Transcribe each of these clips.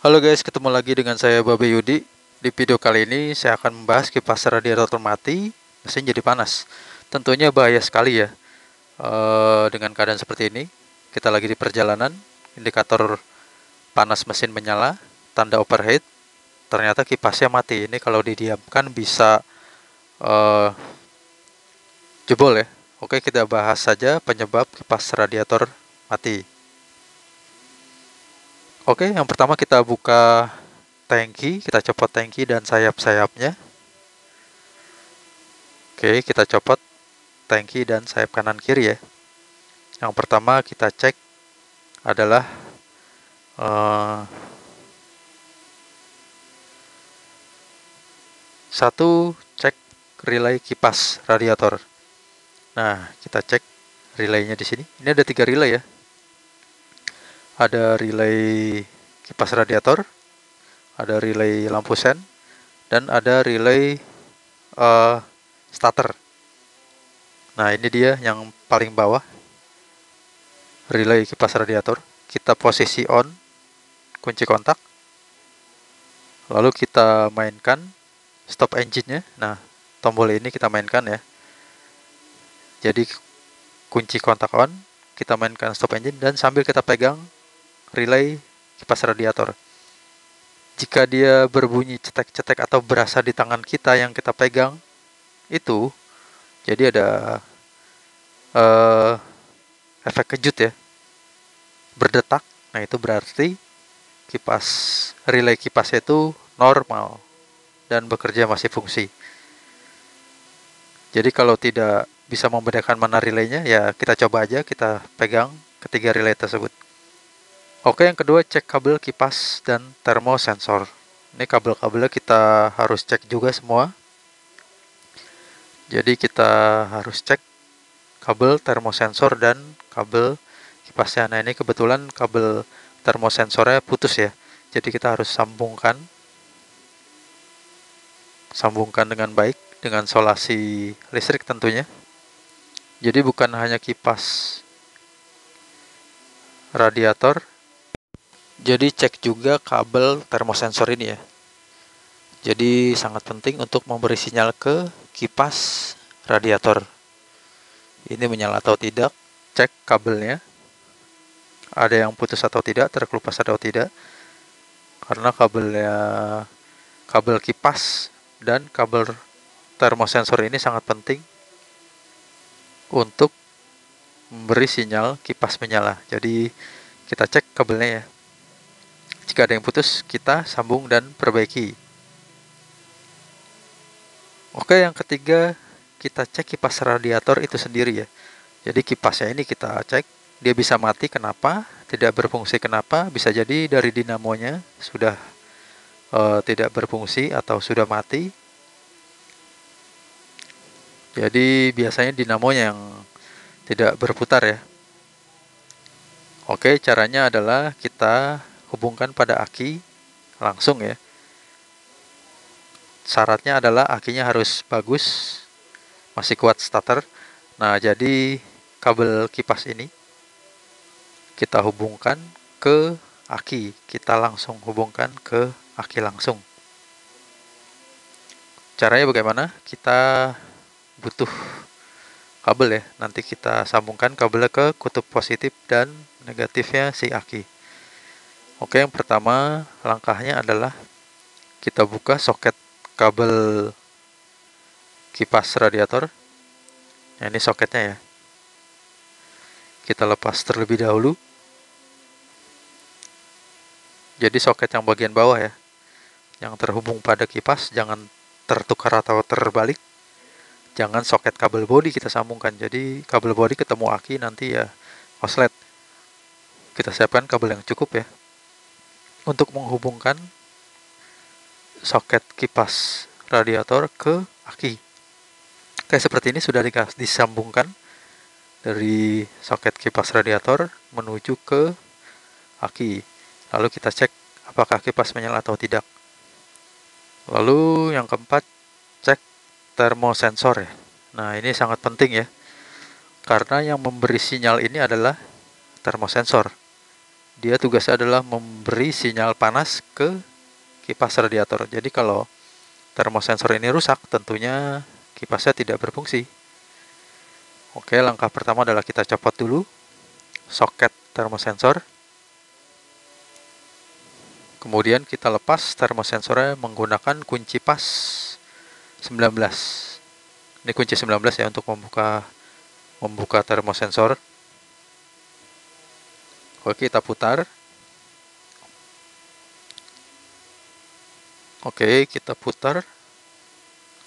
Halo guys, ketemu lagi dengan saya Babe Yudi. Di video kali ini saya akan membahas kipas radiator mati, mesin jadi panas. Tentunya bahaya sekali ya. Dengan keadaan seperti ini, kita lagi di perjalanan, indikator panas mesin menyala, tanda overheat. Ternyata kipasnya mati. Ini kalau didiamkan bisa eh, jebol ya. Oke, kita bahas saja penyebab kipas radiator mati. Oke, yang pertama kita buka tangki, kita copot tangki dan sayap-sayapnya. Oke, kita copot tangki dan sayap kanan kiri ya. Yang pertama kita cek adalah uh, satu, cek relay kipas radiator. Nah, kita cek relaynya di sini. Ini ada 3 relay ya. Ada relay kipas radiator, ada relay lampu sen, dan ada relay starter. Nah, ini dia yang paling bawah, relay kipas radiator. Kita posisi on, kunci kontak, lalu kita mainkan stop engine-nya. Nah, tombol ini kita mainkan ya. Jadi kunci kontak on, kita mainkan stop engine dan sambil kita pegang relay kipas radiator. Jika dia berbunyi cetek-cetek atau berasa di tangan kita yang kita pegang, itu jadi ada uh, efek kejut ya, berdetak. Nah, itu berarti kipas relay kipasnya itu normal dan bekerja masih fungsi. Jadi kalau tidak bisa membedakan mana relaynya, ya kita coba aja, kita pegang ketiga relay tersebut. Oke, yang kedua cek kabel kipas dan termosensor. Ini kabel-kabelnya kita harus cek juga semua. Jadi kita harus cek kabel termosensor dan kabel kipasnya. Nah, ini kebetulan kabel termosensornya putus ya. Jadi kita harus sambungkan dengan baik dengan solasi listrik tentunya. Jadi bukan hanya kipas radiator, jadi cek juga kabel termosensor ini ya. Jadi sangat penting untuk memberi sinyal ke kipas radiator. Ini menyala atau tidak, cek kabelnya. Ada yang putus atau tidak, terkelupas atau tidak. Karena kabel kipas dan kabel termosensor ini sangat penting untuk memberi sinyal kipas menyala. Jadi kita cek kabelnya ya. Jika ada yang putus, kita sambung dan perbaiki. Oke, yang ketiga, kita cek kipas radiator itu sendiri ya. Jadi kipasnya ini kita cek, dia bisa mati kenapa, tidak berfungsi kenapa, bisa jadi dari dinamonya sudah tidak berfungsi atau sudah mati. Jadi biasanya dinamonya yang tidak berputar ya. Oke, caranya adalah kita hubungkan pada aki langsung ya. Syaratnya adalah akinya harus bagus, masih kuat starter. Nah, jadi kabel kipas ini kita hubungkan ke aki, kita langsung hubungkan ke aki langsung. Caranya bagaimana? Kita butuh kabel ya, nanti kita sambungkan kabelnya ke kutub positif dan negatifnya si aki. Oke, yang pertama langkahnya adalah kita buka soket kabel kipas radiator. Nah, ini soketnya ya. Kita lepas terlebih dahulu. Jadi soket yang bagian bawah ya, yang terhubung pada kipas, jangan tertukar atau terbalik. Jangan soket kabel bodi kita sambungkan. Jadi kabel bodi ketemu aki nanti ya koslet. Kita siapkan kabel yang cukup ya untuk menghubungkan soket kipas radiator ke aki. Kayak seperti ini sudah disambungkan dari soket kipas radiator menuju ke aki. Lalu kita cek apakah kipas menyala atau tidak. Lalu yang keempat, cek termosensor ya. Nah, ini sangat penting ya. Karena yang memberi sinyal ini adalah termosensor. dia tugasnya adalah memberi sinyal panas ke kipas radiator. Jadi kalau termosensor ini rusak, tentunya kipasnya tidak berfungsi. Oke, langkah pertama adalah kita copot dulu soket termosensor. Kemudian kita lepas termosensornya menggunakan kunci pas 19. Ini kunci 19 ya untuk membuka termosensor. Oke, kita putar. Oke, kita putar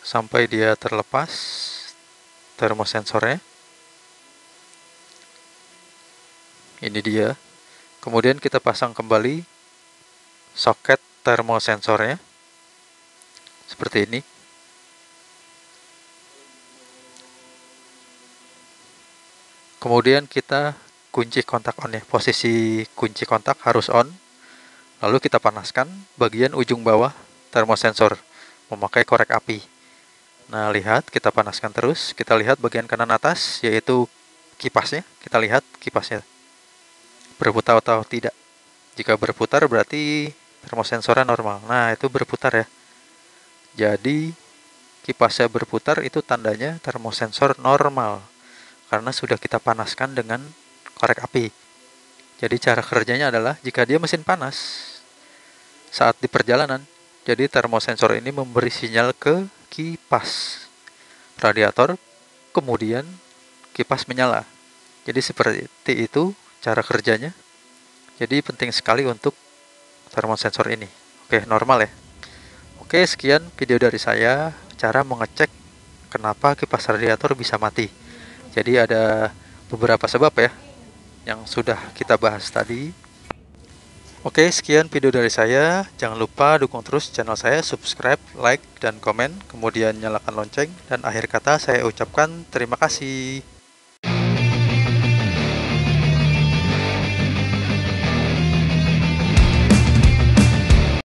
sampai dia terlepas termosensornya. Ini dia. Kemudian kita pasang kembali soket termosensornya seperti ini. Kemudian kita kunci kontak on ya. Posisi kunci kontak harus on. Lalu kita panaskan bagian ujung bawah termosensor memakai korek api. Nah, lihat, kita panaskan terus. Kita lihat bagian kanan atas, yaitu kipasnya. Kita lihat kipasnya berputar atau tidak. Jika berputar berarti termosensornya normal. Nah, itu berputar ya. Jadi, kipasnya berputar itu tandanya termosensor normal. Karena sudah kita panaskan dengan korek api. Jadi cara kerjanya adalah jika dia mesin panas saat di perjalanan, jadi termosensor ini memberi sinyal ke kipas radiator, kemudian kipas menyala. Jadi seperti itu cara kerjanya. Jadi penting sekali untuk termosensor ini. Oke, normal ya. Oke, sekian video dari saya cara mengecek kenapa kipas radiator bisa mati. Jadi ada beberapa sebab ya yang sudah kita bahas tadi. Oke, sekian video dari saya. Jangan lupa dukung terus channel saya, subscribe, like, dan komen. Kemudian nyalakan lonceng. Dan akhir kata saya ucapkan terima kasih.